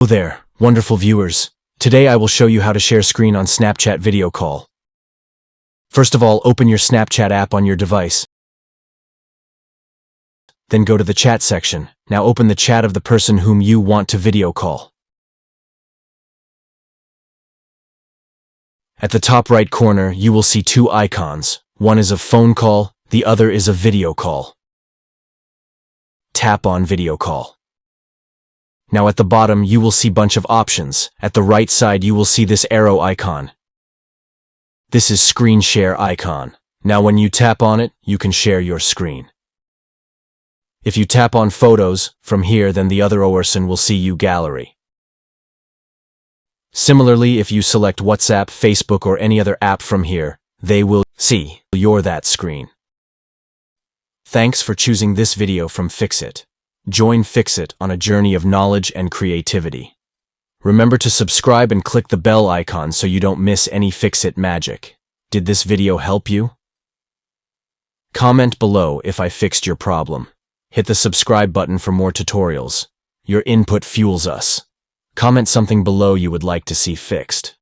Hello there, wonderful viewers. Today I will show you how to share screen on Snapchat video call. First of all, open your Snapchat app on your device. Then go to the chat section. Now open the chat of the person whom you want to video call. At the top right corner, you will see two icons. One is a phone call, the other is a video call. Tap on video call. Now at the bottom, you will see bunch of options. At the right side, you will see this arrow icon. This is screen share icon. Now when you tap on it, you can share your screen. If you tap on photos from here, then the other person will see you gallery. Similarly, if you select WhatsApp, Facebook, or any other app from here, they will see your that screen. Thanks for choosing this video from Fixit. Join Fixit on a journey of knowledge and creativity. Remember to subscribe and click the bell icon so you don't miss any Fixit magic. Did this video help you? Comment below if I fixed your problem. Hit the subscribe button for more tutorials. Your input fuels us. Comment something below you would like to see fixed.